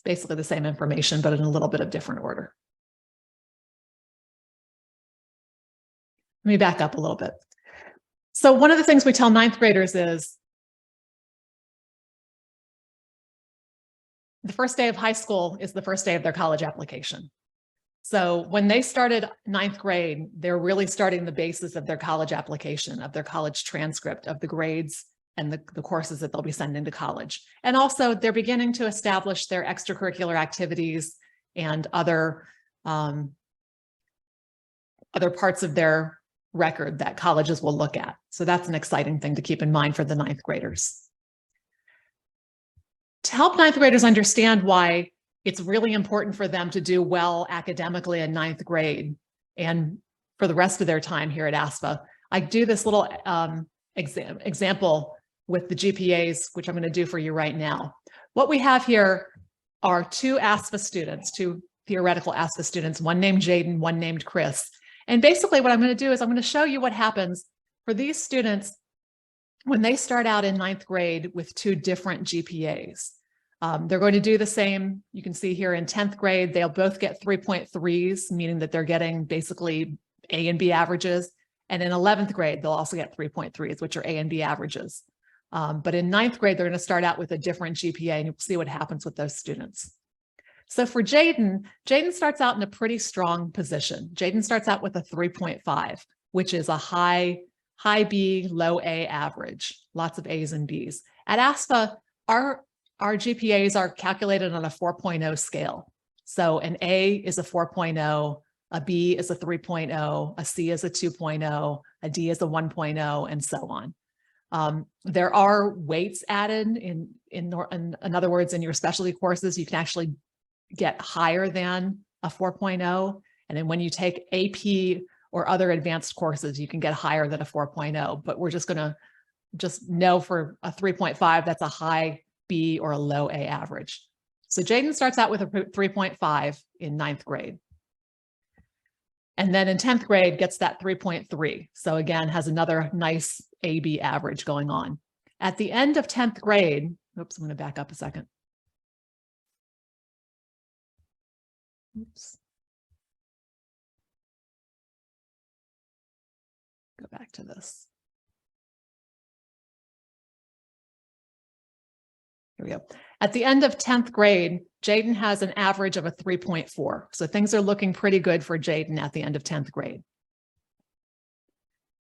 basically the same information, but in a little bit of different order. Let me back up a little bit. So one of the things we tell ninth graders is the first day of high school is the first day of their college application. So when they started ninth grade, they're really starting the basis of their college application, of their college transcript, of the grades and the courses that they'll be sending to college. And also they're beginning to establish their extracurricular activities and other parts of their record that colleges will look at. So that's an exciting thing to keep in mind for the ninth graders. To help ninth graders understand why it's really important for them to do well academically in ninth grade and for the rest of their time here at ASFA, I do this little example with the GPAs, which I'm going to do for you right now. What we have here are two ASFA students, two theoretical ASFA students, one named Jaeden, one named Chris. And basically what I'm going to do is I'm going to show you what happens for these students when they start out in ninth grade with two different GPAs. They're going to do the same. You can see here in 10th grade, they'll both get 3.3s, meaning that they're getting basically A and B averages. And in 11th grade, they'll also get 3.3s, which are A and B averages. But in ninth grade, they're going to start out with a different GPA, and you'll see what happens with those students. So for Jaeden, Jaeden starts out in a pretty strong position. Jaeden starts out with a 3.5, which is a high B, low A average, lots of A's and B's. At ASFA, our GPAs are calculated on a 4.0 scale. So an A is a 4.0, a B is a 3.0, a C is a 2.0, a D is a 1.0, and so on. There are weights added in other words, in your specialty courses, you can actually get higher than a 4.0. And then when you take AP or other advanced courses, you can get higher than a 4.0. But we're just going to know for a 3.5, that's a high B or a low A average. So Jaeden starts out with a 3.5 in ninth grade. And then in 10th grade gets that 3.3. So again, has another nice AB average going on. At the end of 10th grade, oops, I'm going to back up a second. Oops. Go back to this. Here we go. At the end of 10th grade, Jaeden has an average of a 3.4. So things are looking pretty good for Jaeden at the end of 10th grade.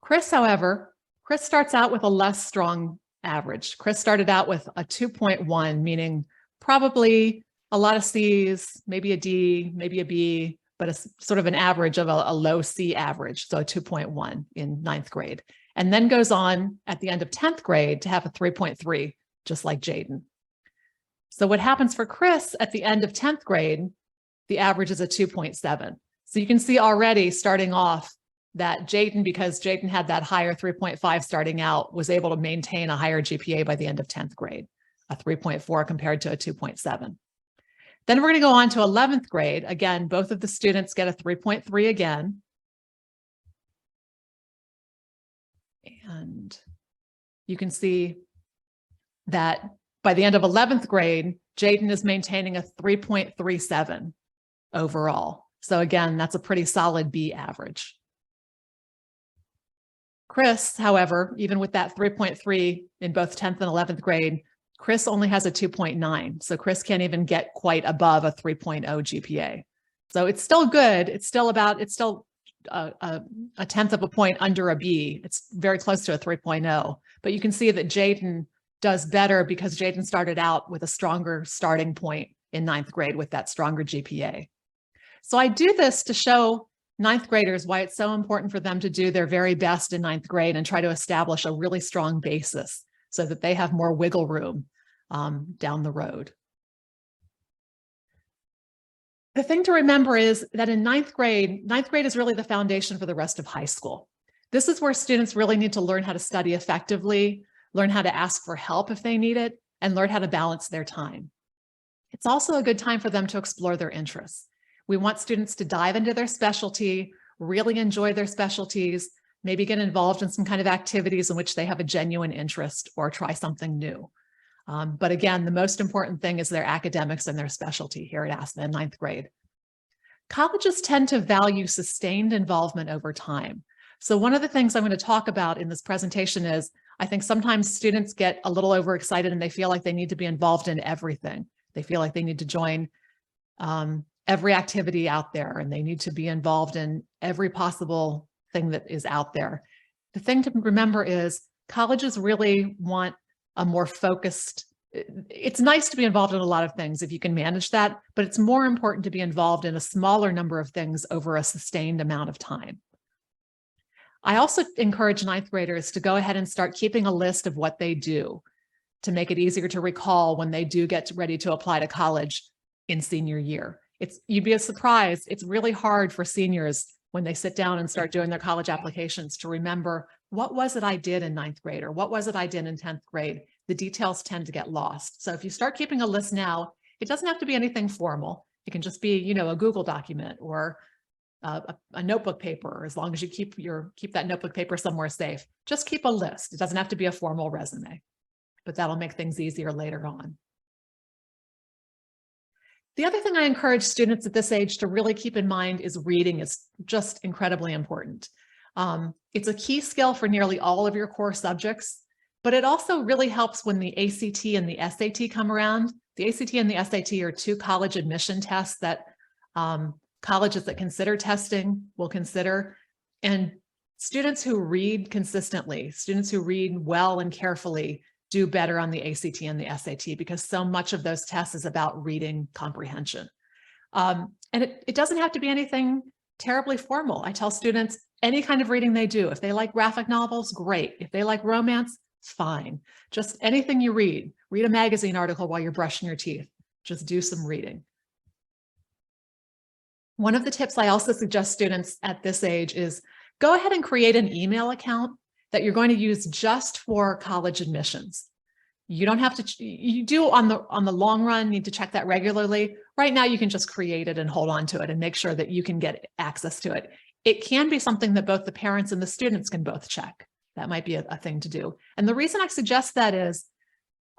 Chris, however, Chris starts out with a less strong average. Chris started out with a 2.1, meaning probably a lot of C's, maybe a D, maybe a B, but a sort of an average of a low C average, so a 2.1 in ninth grade. And then goes on at the end of 10th grade to have a 3.3, just like Jaeden. So what happens for Chris at the end of 10th grade, the average is a 2.7. So you can see already starting off that Jaeden, because Jaeden had that higher 3.5 starting out, was able to maintain a higher GPA by the end of 10th grade, a 3.4 compared to a 2.7. Then we're going to go on to 11th grade. Again, both of the students get a 3.3 again. And you can see that by the end of 11th grade, Jaeden is maintaining a 3.37 overall. So again, that's a pretty solid B average. Chris, however, even with that 3.3 in both 10th and 11th grade, Chris only has a 2.9. So Chris can't even get quite above a 3.0 GPA. So it's still good. It's still a tenth of a point under a B. It's very close to a 3.0. But you can see that Jaeden does better because Jaeden started out with a stronger starting point in ninth grade with that stronger GPA. So I do this to show ninth graders why it's so important for them to do their very best in ninth grade and try to establish a really strong basis so that they have more wiggle room down the road. The thing to remember is that in ninth grade is really the foundation for the rest of high school. This is where students really need to learn how to study effectively, learn how to ask for help if they need it, and learn how to balance their time. It's also a good time for them to explore their interests. We want students to dive into their specialty, really enjoy their specialties, maybe get involved in some kind of activities in which they have a genuine interest or try something new. But again, the most important thing is their academics and their specialty here at ASFA in ninth grade. Colleges tend to value sustained involvement over time. So one of the things I'm going to talk about in this presentation is, I think sometimes students get a little overexcited and they feel like they need to be involved in everything. They feel like they need to join every activity out there, and they need to be involved in every possible thing that is out there. The thing to remember is colleges really want a more focused. It's nice to be involved in a lot of things if you can manage that, but it's more important to be involved in a smaller number of things over a sustained amount of time. I also encourage ninth graders to go ahead and start keeping a list of what they do to make it easier to recall when they do get ready to apply to college in senior year. You'd be surprised. It's really hard for seniors when they sit down and start doing their college applications to remember, what was it I did in ninth grade, or what was it I did in 10th grade? The details tend to get lost. So if you start keeping a list now, it doesn't have to be anything formal. It can just be, a Google document or a notebook paper, as long as you keep that notebook paper somewhere safe. Just keep a list. It doesn't have to be a formal resume, but that'll make things easier later on. The other thing I encourage students at this age to really keep in mind is reading is just incredibly important. It's a key skill for nearly all of your core subjects, but it also really helps when the ACT and the SAT come around. The ACT and the SAT are two college admission tests that colleges that consider testing will consider. And students who read consistently, students who read well and carefully, do better on the ACT and the SAT, because so much of those tests is about reading comprehension. And it doesn't have to be anything terribly formal. I tell students any kind of reading they do. If they like graphic novels, great. If they like romance, fine. Just anything you read. Read a magazine article while you're brushing your teeth. Just do some reading. One of the tips I also suggest students at this age is go ahead and create an email account that you're going to use just for college admissions. You don't have to, you do on the long run, need to check that regularly. Right now, you can just create it and hold on to it and make sure that you can get access to it. It can be something that both the parents and the students can both check. That might be a thing to do. And the reason I suggest that is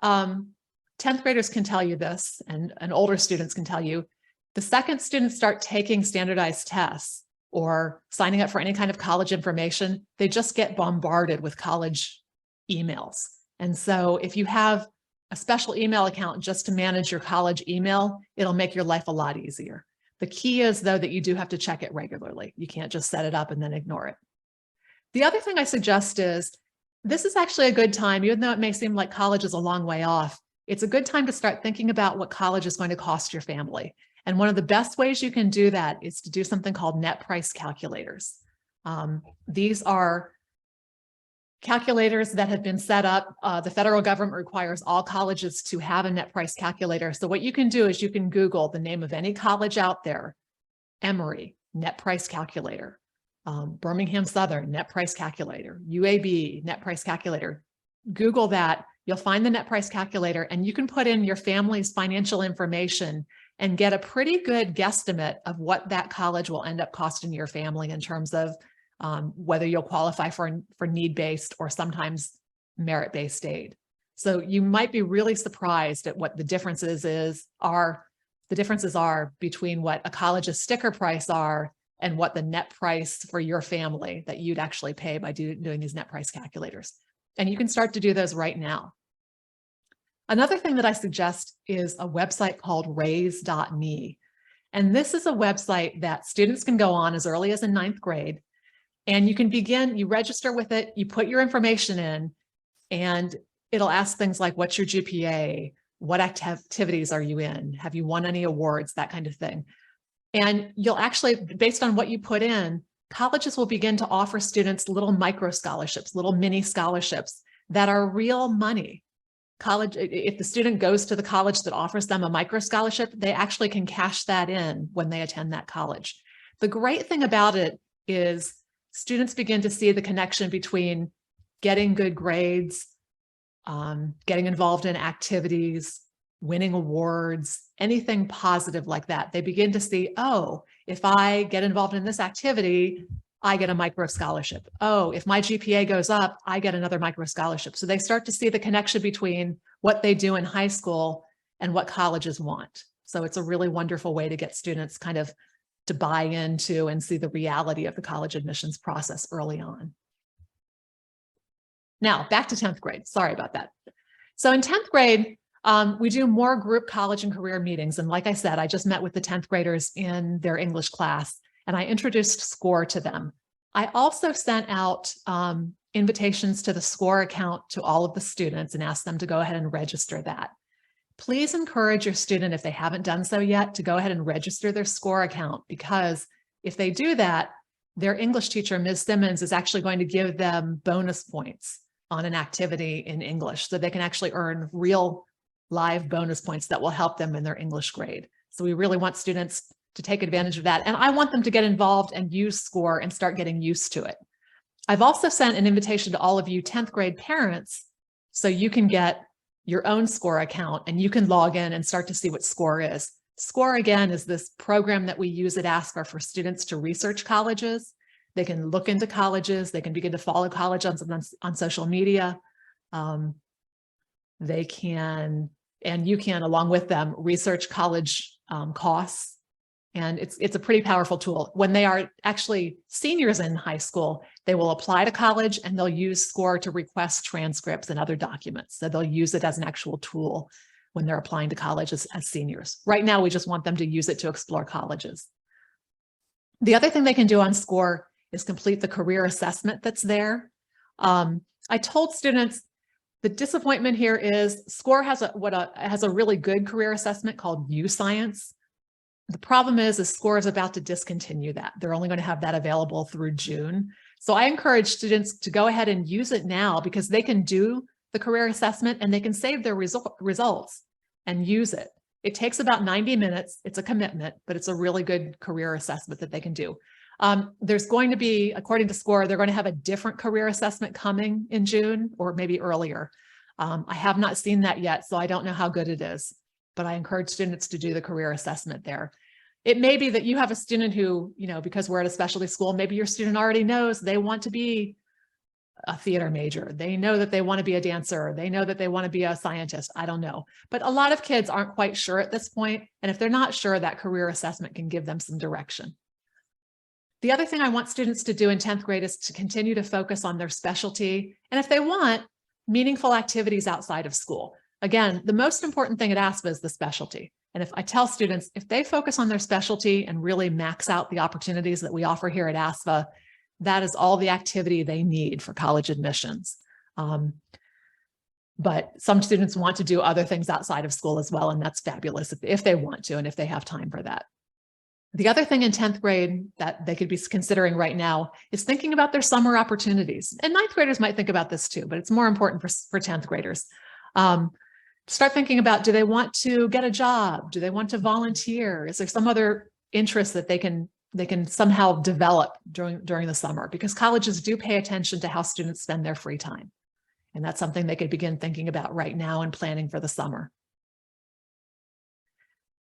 10th graders can tell you this, and older students can tell you, the second students start taking standardized tests or signing up for any kind of college information, they just get bombarded with college emails. And so if you have a special email account just to manage your college email, it'll make your life a lot easier. The key is, though, that you do have to check it regularly. You can't just set it up and then ignore it. The other thing I suggest is, this is actually a good time, even though it may seem like college is a long way off, it's a good time to start thinking about what college is going to cost your family. And one of the best ways you can do that is to do something called net price calculators. These are calculators that have been set up. The federal government requires all colleges to have a net price calculator. So what you can do is you can Google the name of any college out there, Emory, net price calculator, Birmingham Southern, net price calculator, UAB, net price calculator. Google that, you'll find the net price calculator, and you can put in your family's financial information and get a pretty good guesstimate of what that college will end up costing your family in terms of whether you'll qualify for need-based or sometimes merit-based aid. So you might be really surprised at what the differences are between what a college's sticker price are and what the net price for your family that you'd actually pay by doing these net price calculators. And you can start to do those right now. Another thing that I suggest is a website called raise.me. And this is a website that students can go on as early as in 9th grade. And you can begin, you register with it, you put your information in, and it'll ask things like, what's your GPA? What activities are you in? Have you won any awards? That kind of thing. And you'll actually, based on what you put in, colleges will begin to offer students little micro scholarships, little mini scholarships that are real money. College, if the student goes to the college that offers them a micro scholarship, they actually can cash that in when they attend that college. The great thing about it is students begin to see the connection between getting good grades, getting involved in activities, winning awards, anything positive like that. They begin to see, oh, if I get involved in this activity, I get a micro scholarship. Oh, if my GPA goes up, I get another micro scholarship. So they start to see the connection between what they do in high school and what colleges want. So it's a really wonderful way to get students kind of to buy into and see the reality of the college admissions process early on. Now, back to 10th grade. Sorry about that. So in 10th grade, we do more group college and career meetings. And like I said, I just met with the 10th graders in their English class, and I introduced SCORE to them. I also sent out invitations to the SCORE account to all of the students and asked them to go ahead and register that. Please encourage your student, if they haven't done so yet, to go ahead and register their SCORE account, because if they do that, their English teacher, Ms. Simmons, is actually going to give them bonus points on an activity in English, so they can actually earn real live bonus points that will help them in their English grade. So we really want students to take advantage of that. And I want them to get involved and use SCORE and start getting used to it. I've also sent an invitation to all of you 10th grade parents, so you can get your own SCORE account and you can log in and start to see what SCORE is. SCORE, again, is this program that we use at ASFA for students to research colleges. They can look into colleges. They can begin to follow college on social media. They can, and you can, along with them, research college costs. And it's a pretty powerful tool. When they are actually seniors in high school, they will apply to college and they'll use SCORE to request transcripts and other documents. So they'll use it as an actual tool when they're applying to college as seniors. Right now, we just want them to use it to explore colleges. The other thing they can do on SCORE is complete the career assessment that's there. I told students the disappointment here is SCORE has a really good career assessment called U-Science. The problem is SCORE is about to discontinue that. They're only going to have that available through June. So I encourage students to go ahead and use it now, because they can do the career assessment and they can save their results and use it. It takes about 90 minutes. It's a commitment, but it's a really good career assessment that they can do. There's going to be, according to SCORE, they're going to have a different career assessment coming in June or maybe earlier. I have not seen that yet, so I don't know how good it is, but I encourage students to do the career assessment there. It may be that you have a student who, because we're at a specialty school, maybe your student already knows they want to be a theater major. They know that they want to be a dancer. They know that they want to be a scientist. I don't know. But a lot of kids aren't quite sure at this point. And if they're not sure, that career assessment can give them some direction. The other thing I want students to do in 10th grade is to continue to focus on their specialty. And if they want, meaningful activities outside of school. Again, the most important thing at ASFA is the specialty. And if I tell students, if they focus on their specialty and really max out the opportunities that we offer here at ASFA, that is all the activity they need for college admissions. But some students want to do other things outside of school as well, and that's fabulous if they want to and if they have time for that. The other thing in 10th grade that they could be considering right now is thinking about their summer opportunities. And 9th graders might think about this too, but it's more important for 10th graders. Start thinking about, do they want to get a job? Do they want to volunteer? Is there some other interest that they can somehow develop during the summer? Because colleges do pay attention to how students spend their free time. And that's something they could begin thinking about right now and planning for the summer.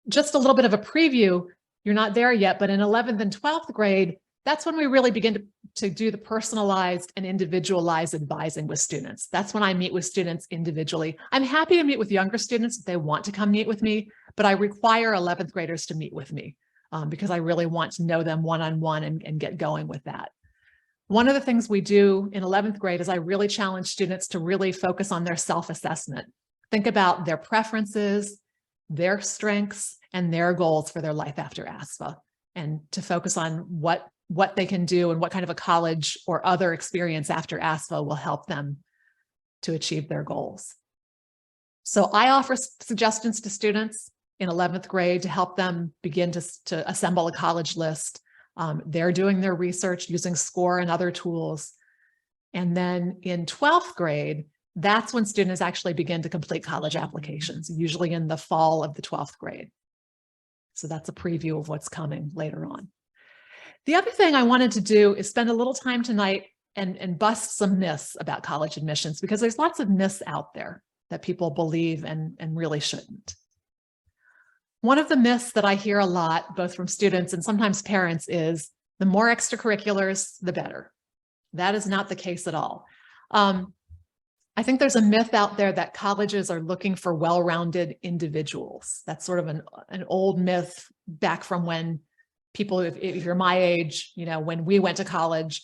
Just a little bit of a preview. You're not there yet, but in 11th and 12th grade, that's when we really begin to do the personalized and individualized advising with students. That's when I meet with students individually. I'm happy to meet with younger students if they want to come meet with me, but I require 11th graders to meet with me because I really want to know them one-on-one and get going with that. One of the things we do in 11th grade is I really challenge students to really focus on their self-assessment. Think about their preferences, their strengths, and their goals for their life after ASFA, and to focus on what they can do and what kind of a college or other experience after ASFA will help them to achieve their goals. So I offer suggestions to students in 11th grade to help them begin to assemble a college list. They're doing their research using SCORE and other tools. And then in 12th grade, that's when students actually begin to complete college applications, usually in the fall of the 12th grade. So that's a preview of what's coming later on. The other thing I wanted to do is spend a little time tonight and bust some myths about college admissions, because there's lots of myths out there that people believe and really shouldn't. One of the myths that I hear a lot, both from students and sometimes parents, is The more extracurriculars, the better. That is not the case at all. I think there's a myth out there that colleges are looking for well-rounded individuals. That's sort of an old myth back from when people, if you're my age, you know, when we went to college,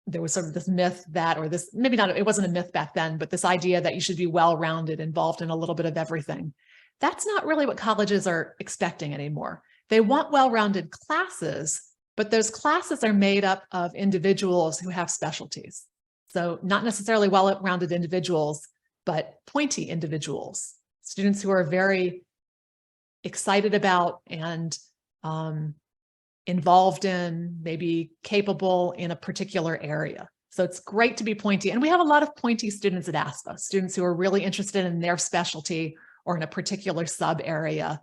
there was sort of this myth that, or this, maybe not, it wasn't a myth back then, but this idea that you should be well-rounded, involved in a little bit of everything. That's not really what colleges are expecting anymore. They want well-rounded classes, but those classes are made up of individuals who have specialties. So not necessarily well-rounded individuals, but pointy individuals, students who are very excited about and involved in, maybe capable in a particular area. So it's great to be pointy. And we have a lot of pointy students at ASFA, students who are really interested in their specialty or in a particular sub area.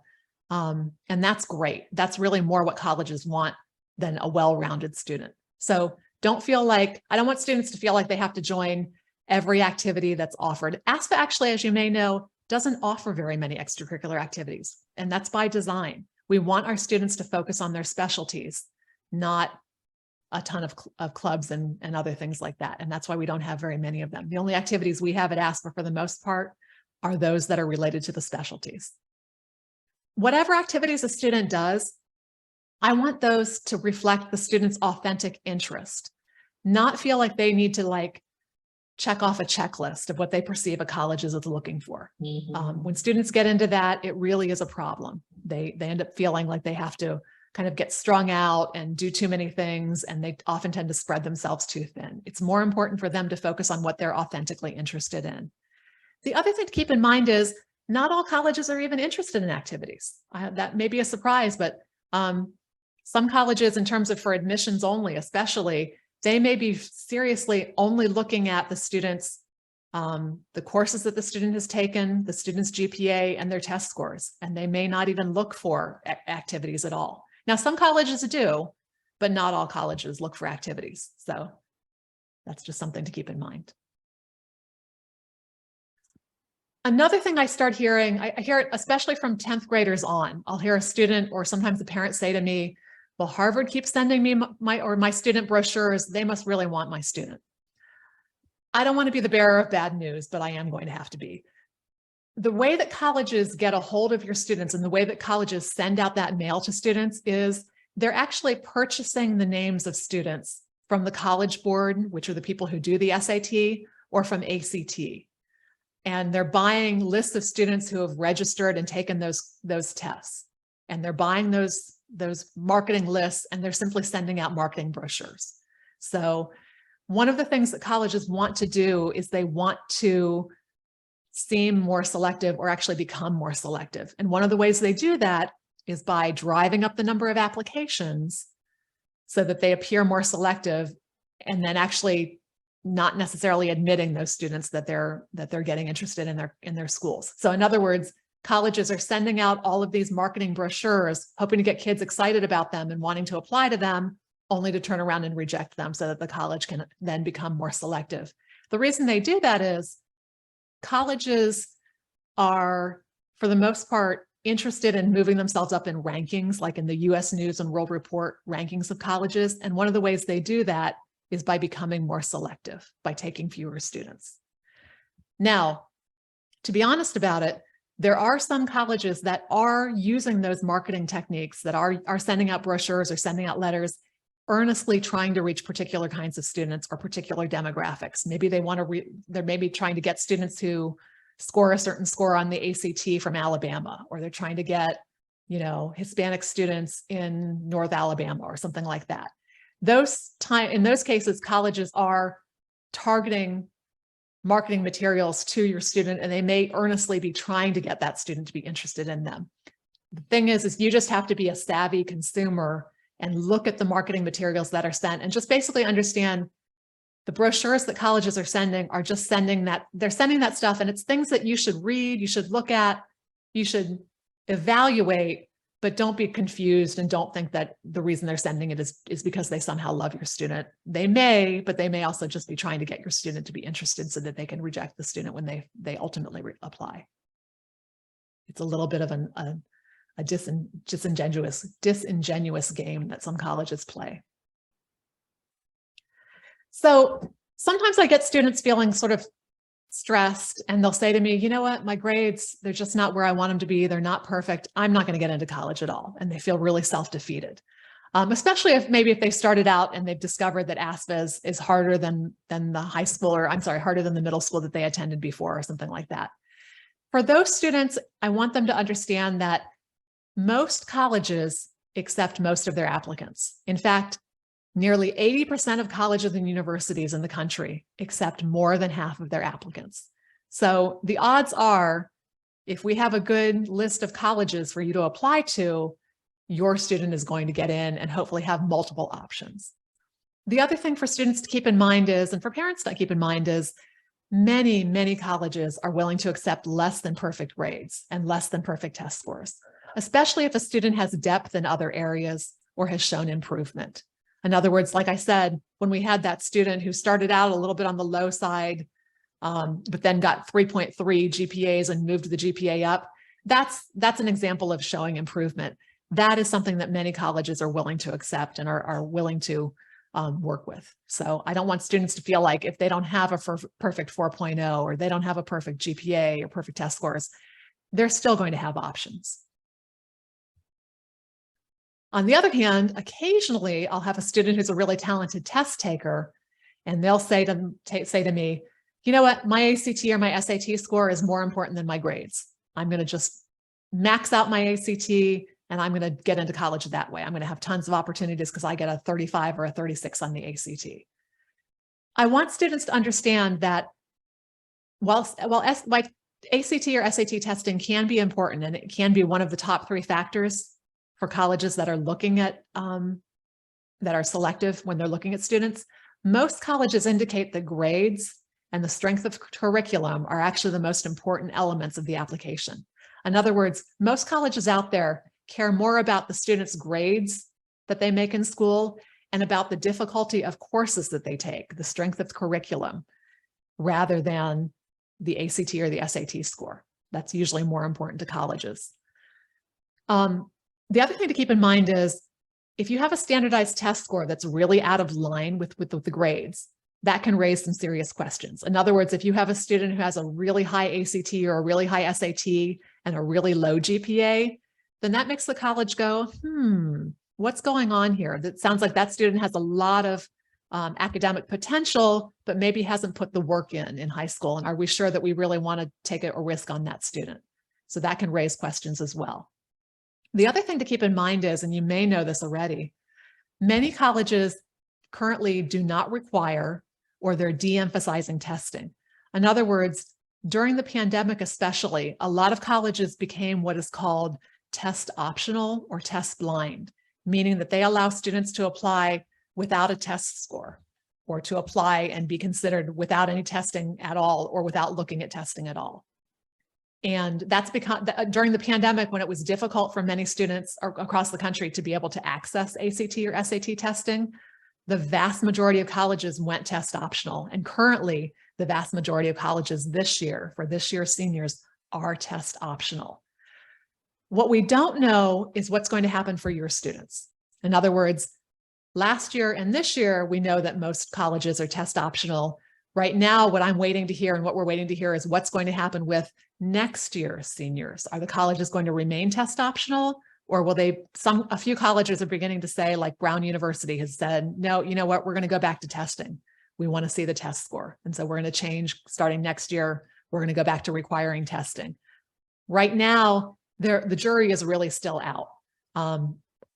And that's great. That's really more what colleges want than a well-rounded student. So don't feel like, I don't want students to feel like they have to join every activity that's offered. ASFA actually, as you may know, doesn't offer very many extracurricular activities, and that's by design. We want our students to focus on their specialties, not a ton of clubs and other things like that. And that's why we don't have very many of them. The only activities we have at ASFA for the most part are those that are related to the specialties. Whatever activities a student does, I want those to reflect the student's authentic interest, not feel like they need to check off a checklist of what they perceive a college is looking for. When students get into that, it really is a problem. They end up feeling like they have to kind of get strung out and do too many things, and they often tend to spread themselves too thin. It's more important for them to focus on what they're authentically interested in. The other thing to keep in mind is not all colleges are even interested in activities. That may be a surprise, but some colleges, in terms of for admissions only, especially, they may be seriously only looking at the students, the courses that the student has taken, the student's GPA, and their test scores, and they may not even look for activities at all. Now, some colleges do, but not all colleges look for activities. So that's just something to keep in mind. Another thing I start hearing, I hear it especially from 10th graders on. I'll hear a student or sometimes the parents say to me, well, Harvard keeps sending me my student brochures. They must really want my student. I don't want to be the bearer of bad news, but I am going to have to be. The way that colleges get a hold of your students and the way that colleges send out that mail to students is they're actually purchasing the names of students from the College Board, which are the people who do the SAT, or from ACT. And they're buying lists of students who have registered and taken those tests. And they're buying those marketing lists, and they're simply sending out marketing brochures. So one of the things that colleges want to do is they want to seem more selective, or actually become more selective. And one of the ways they do that is by driving up the number of applications so that they appear more selective, and then actually not necessarily admitting those students that they're getting interested in their schools. So in other words, colleges are sending out all of these marketing brochures, hoping to get kids excited about them and wanting to apply to them, only to turn around and reject them so that the college can then become more selective. The reason they do that is colleges are, for the most part, interested in moving themselves up in rankings, like in the US News and World Report rankings of colleges. And one of the ways they do that is by becoming more selective, by taking fewer students. Now, to be honest about it, there are some colleges that are using those marketing techniques, that are sending out brochures or sending out letters, earnestly trying to reach particular kinds of students or particular demographics. Maybe they want to, they're maybe trying to get students who score a certain score on the ACT from Alabama, or they're trying to get, Hispanic students in North Alabama or something like that. In those cases, colleges are targeting marketing materials to your student, and they may earnestly be trying to get that student to be interested in them. The thing is you just have to be a savvy consumer and look at the marketing materials that are sent, and just basically understand the brochures that colleges are sending are just sending that, they're sending that stuff, and it's things that you should read, you should look at, you should evaluate, but don't be confused and don't think that the reason they're sending it is because they somehow love your student. They may, but they may also just be trying to get your student to be interested so that they can reject the student when they ultimately apply. It's a little bit of a disingenuous game that some colleges play. So sometimes I get students feeling sort of stressed, and they'll say to me, you know what, my grades, they're just not where I want them to be. They're not perfect. I'm not going to get into college at all. And they feel really self-defeated, especially if they started out and they've discovered that ASFA is harder than the high school, or I'm sorry, harder than the middle school that they attended before, or something like that. For those students, I want them to understand that most colleges accept most of their applicants. In fact, nearly 80% of colleges and universities in the country accept more than half of their applicants. So the odds are, if we have a good list of colleges for you to apply to, your student is going to get in and hopefully have multiple options. The other thing for students to keep in mind is, and for parents to keep in mind is, many, many colleges are willing to accept less than perfect grades and less than perfect test scores, especially if a student has depth in other areas or has shown improvement. In other words, like I said, when we had that student who started out a little bit on the low side, but then got 3.3 GPAs and moved the GPA up, that's an example of showing improvement. That is something that many colleges are willing to accept and are willing to work with. So I don't want students to feel like if they don't have a perfect 4.0 or they don't have a perfect GPA or perfect test scores, they're still going to have options. On the other hand, occasionally I'll have a student who's a really talented test taker, and they'll say to me, you know what, my ACT or my SAT score is more important than my grades. I'm going to just max out my ACT and I'm going to get into college that way. I'm going to have tons of opportunities because I get a 35 or a 36 on the ACT. I want students to understand that while like ACT or SAT testing can be important, and it can be one of the top 3 factors for colleges that are looking at, that are selective when they're looking at students, most colleges indicate that grades and the strength of curriculum are actually the most important elements of the application. In other words, most colleges out there care more about the students' grades that they make in school and about the difficulty of courses that they take, the strength of curriculum, rather than the ACT or the SAT score. That's usually more important to colleges. The other thing to keep in mind is, if you have a standardized test score that's really out of line with the grades, that can raise some serious questions. In other words, if you have a student who has a really high ACT or a really high SAT and a really low GPA, then that makes the college go, what's going on here? That sounds like that student has a lot of academic potential, but maybe hasn't put the work in high school. And are we sure that we really want to take a risk on that student? So that can raise questions as well. The other thing to keep in mind is, and you may know this already, many colleges currently do not require, or they're de-emphasizing testing. In other words, during the pandemic especially, a lot of colleges became what is called test optional or test blind, meaning that they allow students to apply without a test score, or to apply and be considered without any testing at all, or without looking at testing at all. And that's because during the pandemic, when it was difficult for many students across the country to be able to access ACT or SAT testing, the vast majority of colleges went test optional. And currently, the vast majority of colleges this year, for this year's seniors, are test optional. What we don't know is what's going to happen for your students. In other words, last year and this year, we know that most colleges are test optional. Right now, what I'm waiting to hear and what we're waiting to hear is what's going to happen with next year's seniors. Are the colleges going to remain test optional, or will they, a few colleges are beginning to say, like Brown University has said, no, you know what, we're going to go back to testing. We want to see the test score. And so we're going to change starting next year. We're going to go back to requiring testing. Right now, the jury is really still out.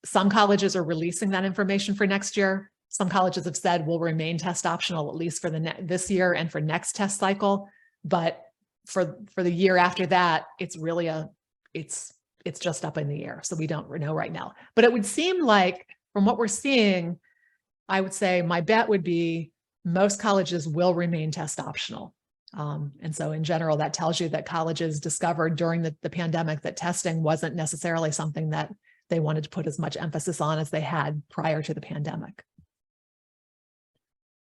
Some colleges are releasing that information for next year. Some colleges have said we'll remain test optional, at least for this year and for next test cycle. But for the year after that, it's really it's just up in the air. So we don't know right now. But it would seem like, from what we're seeing, I would say my bet would be most colleges will remain test optional. And so in general, that tells you that colleges discovered during the pandemic that testing wasn't necessarily something that they wanted to put as much emphasis on as they had prior to the pandemic.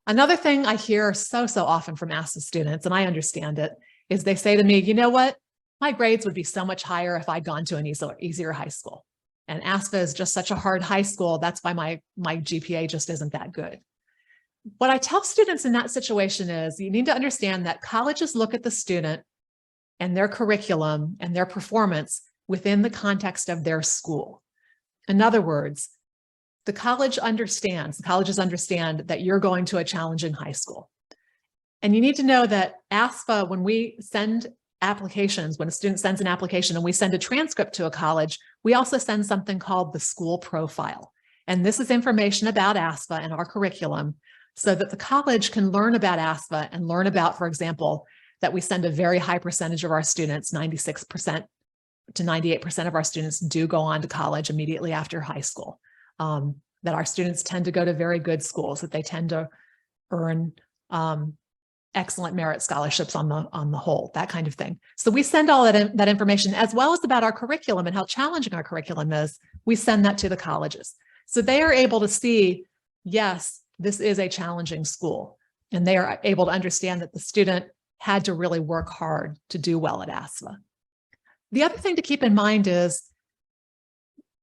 Another thing I hear so often from ASFA students, and I understand it, is they say to me, you know what, my grades would be so much higher if I'd gone to an easier high school. And ASFA is just such a hard high school. That's why my GPA just isn't that good. What I tell students in that situation is you need to understand that colleges look at the student and their curriculum and their performance within the context of their school. In other words, the colleges understand that you're going to a challenging high school. And you need to know that ASFA, when we send applications, when a student sends an application and we send a transcript to a college, we also send something called the school profile. And this is information about ASFA and our curriculum so that the college can learn about ASFA and learn about, for example, that we send a very high percentage of our students, 96% to 98% of our students do go on to college immediately after high school. That our students tend to go to very good schools, that they tend to earn excellent merit scholarships on the whole, that kind of thing. So we send all that information, as well as about our curriculum and how challenging our curriculum is. We send that to the colleges. So they are able to see, yes, this is a challenging school. And they are able to understand that the student had to really work hard to do well at ASFA. The other thing to keep in mind is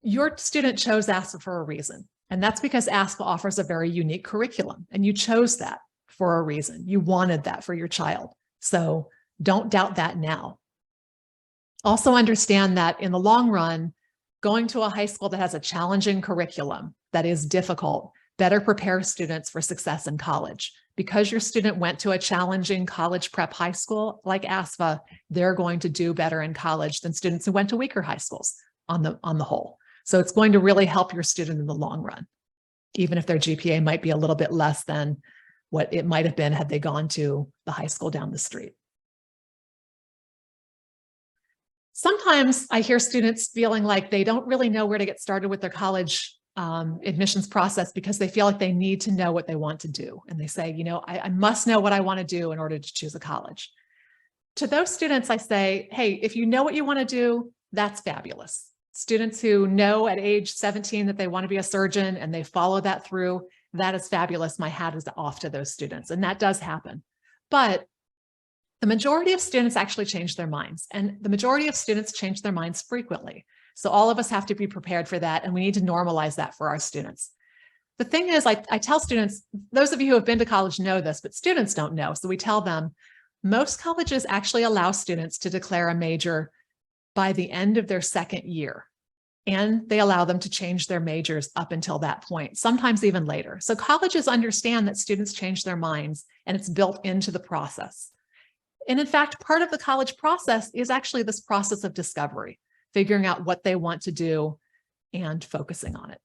your student chose ASFA for a reason. And that's because ASFA offers a very unique curriculum. And you chose that for a reason. You wanted that for your child. So don't doubt that now. Also understand that in the long run, going to a high school that has a challenging curriculum that is difficult better prepare students for success in college. Because your student went to a challenging college prep high school like ASFA, they're going to do better in college than students who went to weaker high schools on the whole. So it's going to really help your student in the long run, even if their GPA might be a little bit less than what it might have been had they gone to the high school down the street. Sometimes I hear students feeling like they don't really know where to get started with their college admissions process because they feel like they need to know what they want to do. And they say, you know, I must know what I want to do in order to choose a college. To those students, I say, hey, if you know what you want to do, that's fabulous. Students who know at age 17 that they want to be a surgeon and they follow that through, that is fabulous. My hat is off to those students. And that does happen. But the majority of students actually change their minds. And the majority of students change their minds frequently. So all of us have to be prepared for that. And we need to normalize that for our students. The thing is, I tell students, those of you who have been to college know this, but students don't know. So we tell them, most colleges actually allow students to declare a major by the end of their second year. And they allow them to change their majors up until that point, sometimes even later. So colleges understand that students change their minds and it's built into the process. And in fact, part of the college process is actually this process of discovery, figuring out what they want to do and focusing on it.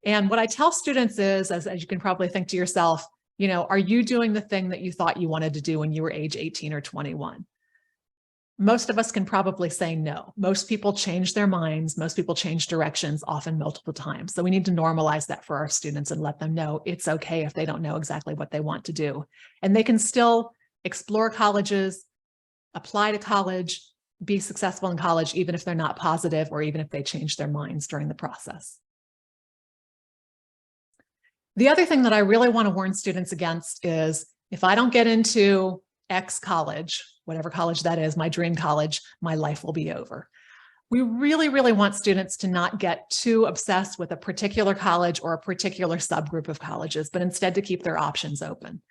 And what I tell students is, as you can probably think to yourself, you know, are you doing the thing that you thought you wanted to do when you were age 18 or 21? Most of us can probably say no. Most people change their minds. Most people change directions, often multiple times. So we need to normalize that for our students and let them know it's okay if they don't know exactly what they want to do. And they can still explore colleges, apply to college, be successful in college, even if they're not positive or even if they change their minds during the process. The other thing that I really want to warn students against is if I don't get into X college, whatever college that is, my dream college, my life will be over. We really, really want students to not get too obsessed with a particular college or a particular subgroup of colleges, but instead to keep their options open.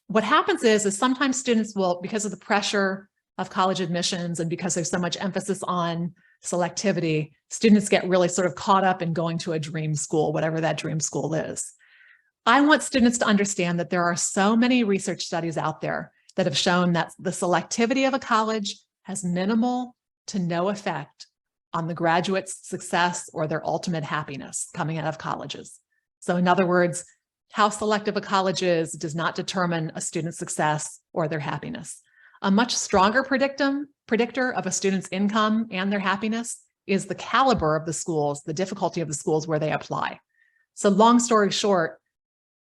What happens is sometimes students will, because of the pressure of college admissions and because there's so much emphasis on selectivity, students get really sort of caught up in going to a dream school, whatever that dream school is. I want students to understand that there are so many research studies out there that have shown that the selectivity of a college has minimal to no effect on the graduate's success or their ultimate happiness coming out of colleges. So in other words, how selective a college is does not determine a student's success or their happiness. A much stronger predictor of a student's income and their happiness is the caliber of the schools, the difficulty of the schools where they apply. So long story short,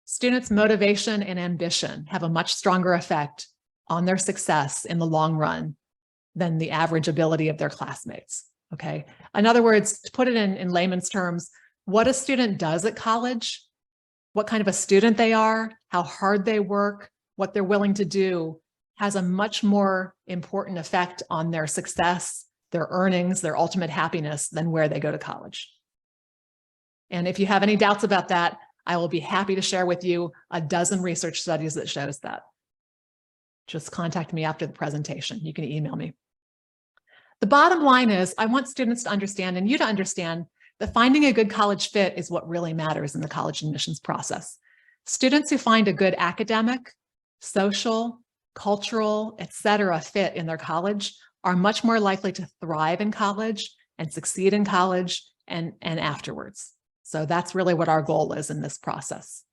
students' motivation and ambition have a much stronger effect on their success in the long run than the average ability of their classmates, okay? In other words, to put it in layman's terms, what a student does at college, what kind of a student they are, how hard they work, what they're willing to do, has a much more important effect on their success, their earnings, their ultimate happiness than where they go to college. And if you have any doubts about that, I will be happy to share with you a dozen research studies that shows that. Just contact me after the presentation. You can email me. The bottom line is I want students to understand and you to understand that finding a good college fit is what really matters in the college admissions process. Students who find a good academic, social, cultural, etc. fit in their college are much more likely to thrive in college and succeed in college and afterwards. So that's really what our goal is in this process.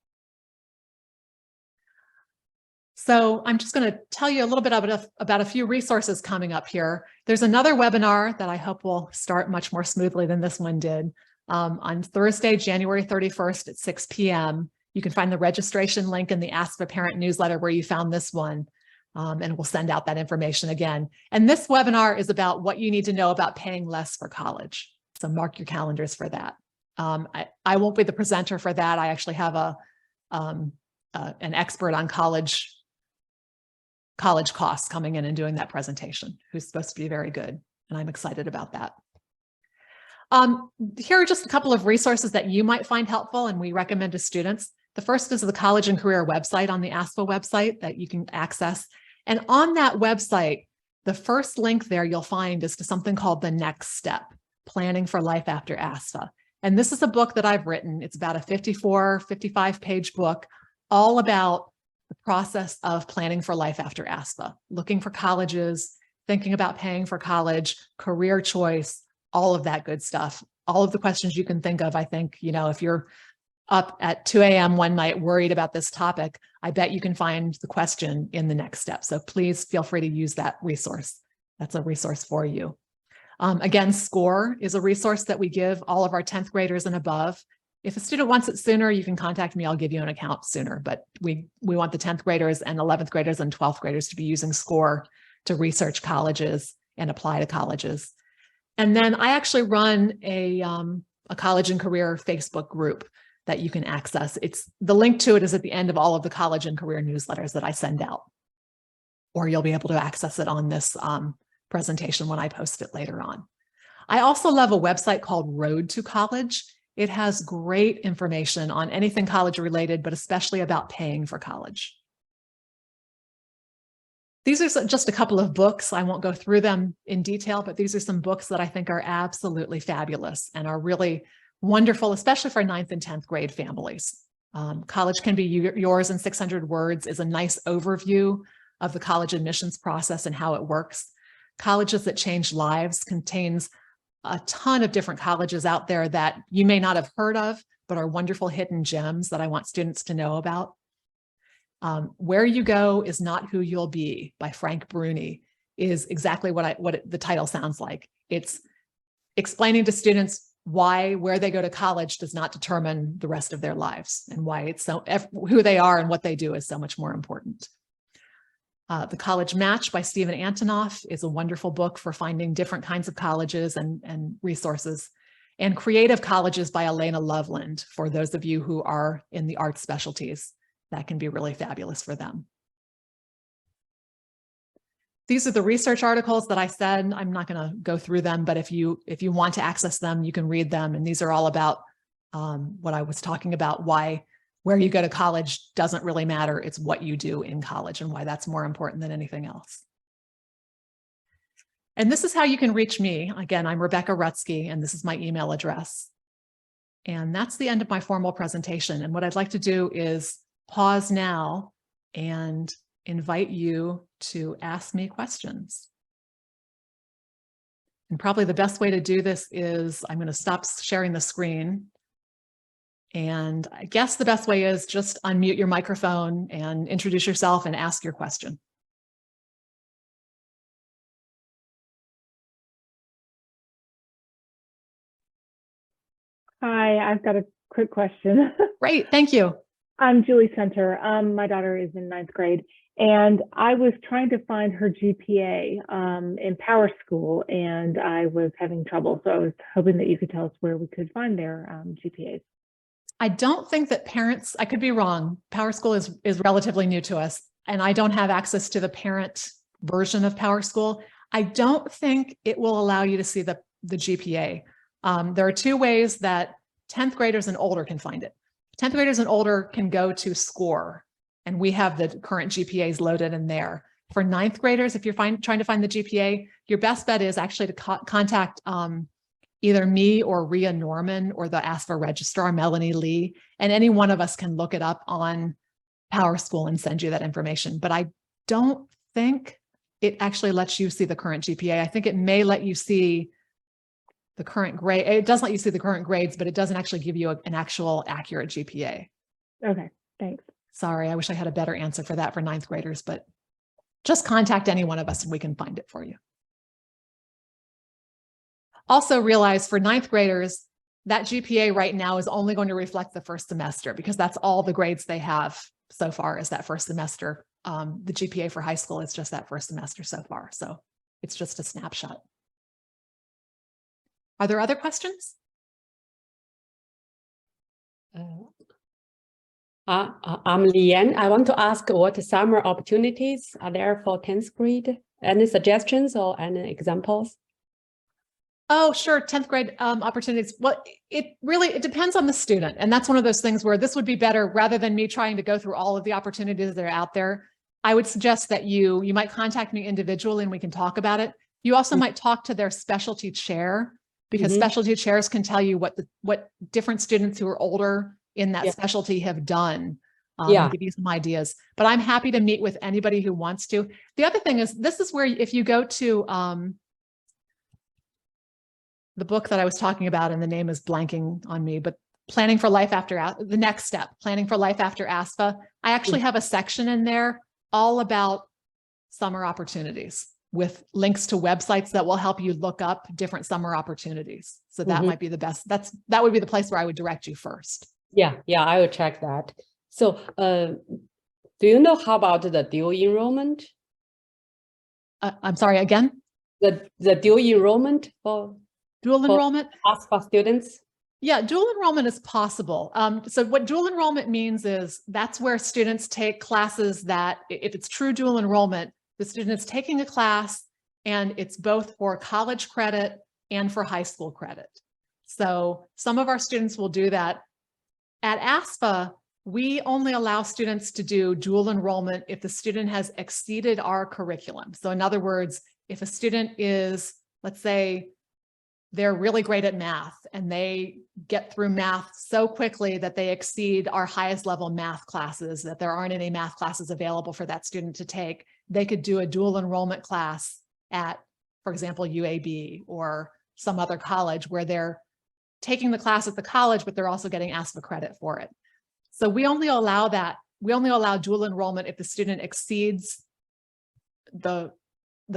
So I'm just going to tell you a little bit about a few resources coming up here. There's another webinar that I hope will start much more smoothly than this one did on Thursday, January 31st at 6 p.m. You can find the registration link in the ASFA parent newsletter where you found this one, and we'll send out that information again. And this webinar is about what you need to know about paying less for college. So mark your calendars for that. I won't be the presenter for that. I actually have an expert on college costs coming in and doing that presentation, who's supposed to be very good. And I'm excited about that. Here are just a couple of resources that you might find helpful and we recommend to students. The first is the College and Career website on the ASFA website that you can access. And on that website, the first link there you'll find is to something called The Next Step, Planning for Life After ASFA. And this is a book that I've written. It's about a 55-page book all about the process of planning for life after ASFA, looking for colleges, thinking about paying for college, career choice, all of that good stuff. All of the questions you can think of, I think, you know, if you're up at 2 a.m. one night worried about this topic, I bet you can find the question in The Next Step. So please feel free to use that resource. That's a resource for you. Again, SCORE is a resource that we give all of our 10th graders and above. If a student wants it sooner, you can contact me. I'll give you an account sooner, but we want the 10th graders and 11th graders and 12th graders to be using SCORE to research colleges and apply to colleges. And then I actually run a college and career Facebook group that you can access. The link to it is at the end of all of the college and career newsletters that I send out, or you'll be able to access it on this presentation when I post it later on. I also love a website called Road to College. It has great information on anything college related, but especially about paying for college. These are just a couple of books. I won't go through them in detail, but these are some books that I think are absolutely fabulous and are really wonderful, especially for 9th and 10th grade families. College Can Be Yours in 600 Words is a nice overview of the college admissions process and how it works. Colleges That Change Lives contains a ton of different colleges out there that you may not have heard of, but are wonderful hidden gems that I want students to know about. Where You Go Is Not Who You'll Be by Frank Bruni is exactly what the title sounds like. It's explaining to students why where they go to college does not determine the rest of their lives and why who they are and what they do is so much more important. The College Match by Stephen Antonoff is a wonderful book for finding different kinds of colleges and resources. And Creative Colleges by Elena Loveland, for those of you who are in the arts specialties. That can be really fabulous for them. These are the research articles that I said. I'm not going to go through them, but if you want to access them, you can read them. And these are all about what I was talking about, why where you go to college doesn't really matter. It's what you do in college and why that's more important than anything else. And this is how you can reach me. Again, I'm Rebecca Rutsky, and this is my email address. And that's the end of my formal presentation. And what I'd like to do is pause now and invite you to ask me questions. And probably the best way to do this is I'm going to stop sharing the screen. And I guess the best way is just unmute your microphone and introduce yourself and ask your question. Hi, I've got a quick question. Great, thank you. I'm Julie Center. My daughter is in 9th grade, and I was trying to find her GPA in Power School, and I was having trouble. So I was hoping that you could tell us where we could find their GPAs. I don't think that parents, I could be wrong. Power School is relatively new to us. and I don't have access to the parent version of PowerSchool, I don't think it will allow you to see the GPA. There are two ways that 10th graders and older can find it. 10th graders and older can go to SCORE, and we have the current GPAs loaded in there. For 9th graders, if you're trying to find the GPA, your best bet is actually to contact either me or Rhea Norman or the ASFA registrar, Melanie Lee, and any one of us can look it up on PowerSchool and send you that information. But I don't think it actually lets you see the current GPA. I think it may let you see the current grade. It does let you see the current grades, but it doesn't actually give you an actual accurate GPA. Okay, thanks. Sorry, I wish I had a better answer for that for 9th graders, but just contact any one of us and we can find it for you. Also realize for 9th graders, that GPA right now is only going to reflect the first semester because that's all the grades they have so far is that first semester. The GPA for high school is just that first semester so far. So it's just a snapshot. Are there other questions? I'm Lian. I want to ask what summer opportunities are there for 10th grade? Any suggestions or any examples? Oh, sure. 10th grade opportunities. Well, it depends on the student. And that's one of those things where this would be better rather than me trying to go through all of the opportunities that are out there. I would suggest that you might contact me individually and we can talk about it. You also might talk to their specialty chair because specialty chairs can tell you what different students who are older in that specialty have done. And give you some ideas. But I'm happy to meet with anybody who wants to. The other thing is, this is where if you go to the book that I was talking about, and the name is blanking on me, but Planning for Life After the Next Step, Planning for Life After ASFA. I actually have a section in there all about summer opportunities with links to websites that will help you look up different summer opportunities. So that might be the best. That would be the place where I would direct you first. Yeah, I will check that. So do you know how about the dual enrollment? I'm sorry, again? The dual enrollment for enrollment? ASFA students? Yeah, dual enrollment is possible. So what dual enrollment means is that's where students take classes that, if it's true dual enrollment, the student is taking a class and it's both for college credit and for high school credit. So some of our students will do that. At ASFA, we only allow students to do dual enrollment if the student has exceeded our curriculum. So in other words, if a student is, let's say, they're really great at math and they get through math so quickly that they exceed our highest level math classes, that there aren't any math classes available for that student to take, they could do a dual enrollment class at, for example, UAB or some other college where they're taking the class at the college, but they're also getting ASFA credit for it. So we only allow that. We only allow dual enrollment if the student exceeds the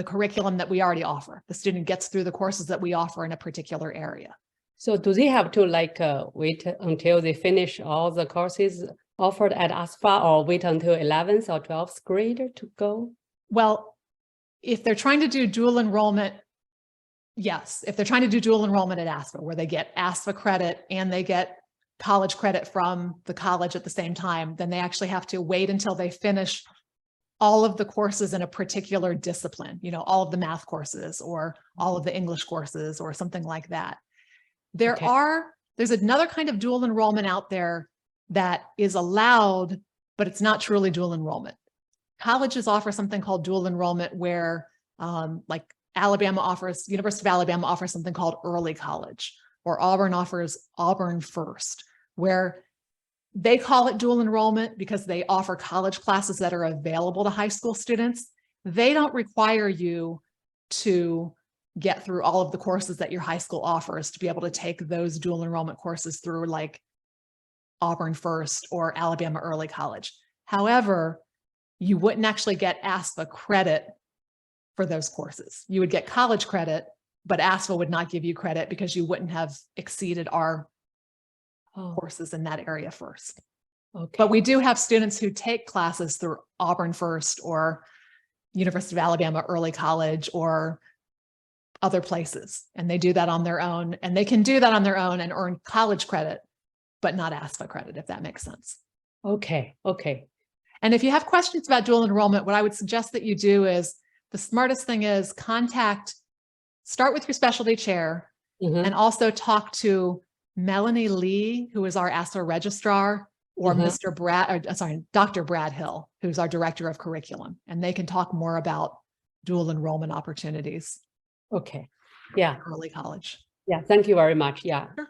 curriculum that we already offer. The student gets through the courses that we offer in a particular area. So do they have to wait until they finish all the courses offered at ASFA or wait until 11th or 12th grade to go? Well, if they're trying to do dual enrollment, yes. If they're trying to do dual enrollment at ASFA, where they get ASFA credit and they get college credit from the college at the same time, then they actually have to wait until they finish all of the courses in a particular discipline, all of the math courses or all of the English courses or something like that. There's another kind of dual enrollment out there that is allowed, but it's not truly dual enrollment. Colleges offer something called dual enrollment where like University of Alabama offers something called early college, or Auburn offers Auburn First, where they call it dual enrollment because they offer college classes that are available to high school students. They don't require you to get through all of the courses that your high school offers to be able to take those dual enrollment courses through like Auburn First or Alabama Early College. However, you wouldn't actually get ASFA credit for those courses. You would get college credit, but ASFA would not give you credit because you wouldn't have exceeded our courses in that area first. Okay. But we do have students who take classes through Auburn First or University of Alabama Early College or other places, and they do that on their own, and they can do that on their own and earn college credit, but not ASFA credit, if that makes sense. Okay. And if you have questions about dual enrollment, what I would suggest that you do is the smartest thing is start with your specialty chair and also talk to Melanie Lee, who is our ASFA registrar, or Dr. Brad Hill, who's our director of curriculum, and they can talk more about dual enrollment opportunities. Okay. Yeah. Early college. Yeah. Thank you very much. Yeah. Sure.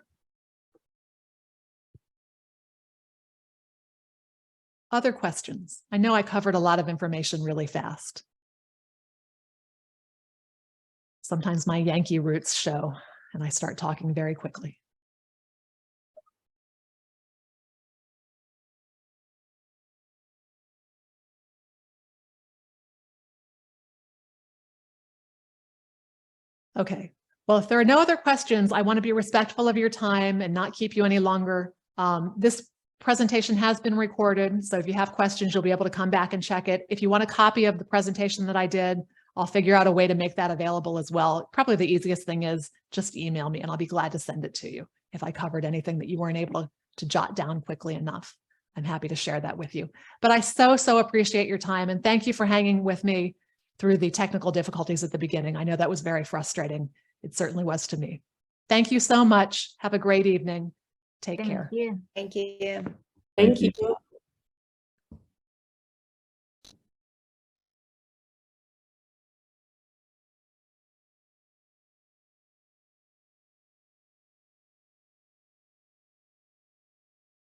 Other questions? I know I covered a lot of information really fast. Sometimes my Yankee roots show and I start talking very quickly. Okay. Well, if there are no other questions, I want to be respectful of your time and not keep you any longer. This presentation has been recorded, so if you have questions, you'll be able to come back and check it. If you want a copy of the presentation that I did, I'll figure out a way to make that available as well. Probably the easiest thing is just email me and I'll be glad to send it to you if I covered anything that you weren't able to jot down quickly enough. I'm happy to share that with you. But I so appreciate your time and thank you for hanging with me through the technical difficulties at the beginning. I know that was very frustrating. It certainly was to me. Thank you so much. Have a great evening. Take care. Thank you. Thank you.